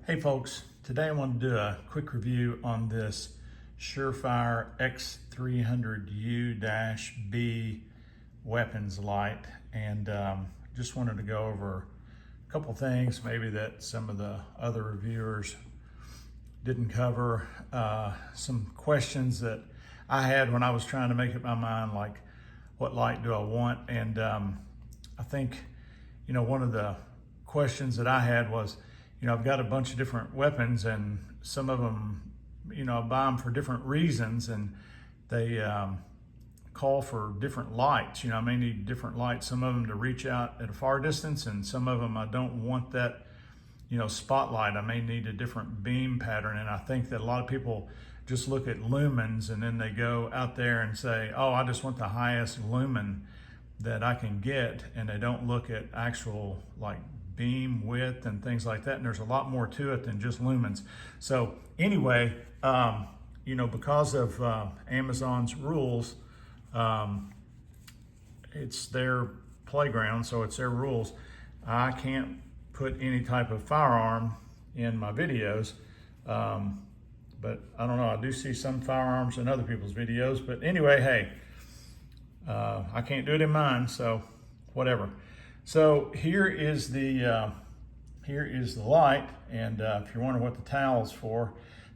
Hey folks, today I want to do a quick review on this Surefire X300U-B weapons light, and just wanted to go over a couple things maybe that some of the other reviewers didn't cover. Some questions that I had when I was trying to make up my mind, like what light do I want? And I think, one of the questions that I had was, I've got a bunch of different weapons, and some of them, I buy them for different reasons, and they call for different lights. I may need different lights, some of them to reach out at a far distance, and some of them I don't want that, spotlight. I may need a different beam pattern, and I think that a lot of people just look at lumens and then they go out there and say, oh, I just want the highest lumen that I can get, and they don't look at actual like beam width and things like that, and there's a lot more to it than just lumens. So anyway, because of Amazon's rules, it's their playground, so it's their rules. I can't put any type of firearm in my videos, but I don't know, I do see some firearms in other people's videos, but anyway, hey, I can't do it in mine, so whatever. So here is the light, and if you're wondering what the towel is for,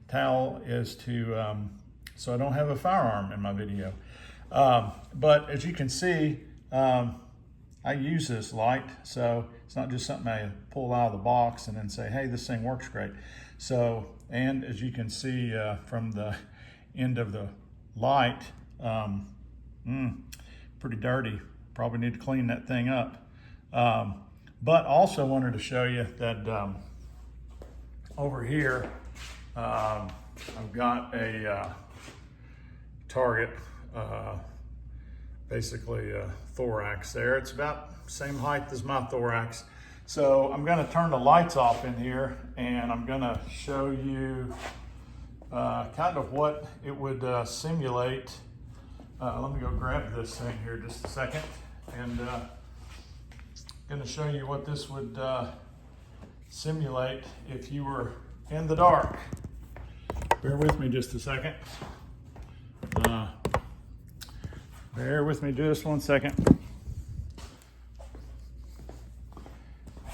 towel is to so I don't have a firearm in my video. But as you can see, I use this light, so it's not just something I pull out of the box and then say, hey, this thing works great. So, and as you can see from the end of the light, pretty dirty. Probably need to clean that thing up. But also wanted to show you that over here, I've got a target, basically a thorax there. It's about the same height as my thorax. So I'm going to turn the lights off in here, and I'm going to show you kind of what it would simulate. Let me go grab this thing here just a second, and going to show you what this would simulate if you were in the dark. Bear with me just a second. Bear with me just 1 second.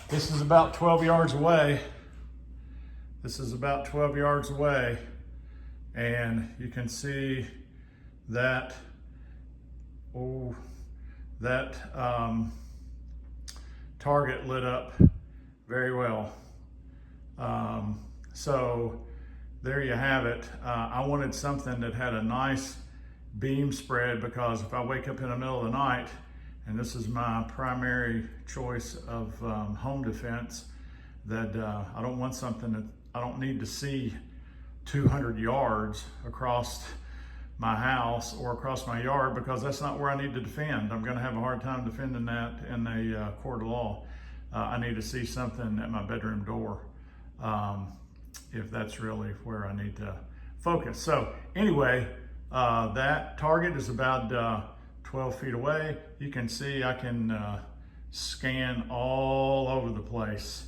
This is about 12 yards away. This is about 12 yards away, and you can see that, target lit up very well. So there you have it. I wanted something that had a nice beam spread, because if I wake up in the middle of the night, and this is my primary choice of home defense, that I don't want something that I don't need to see 200 yards across my house or across my yard, because that's not where I need to defend. I'm going to have a hard time defending that in a court of law. I need to see something at my bedroom door, if that's really where I need to focus. So anyway, that target is about 12 feet away. You can see I can scan all over the place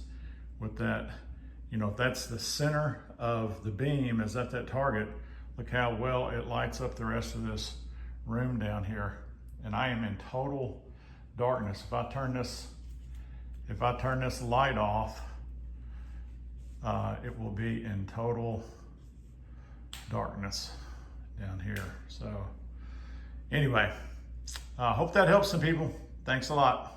with that. If that's the center of the beam, is at that target, look how well it lights up the rest of this room down here. And I am in total darkness. If I turn this light off, it will be in total darkness down here. So anyway, I hope that helps some people. Thanks a lot.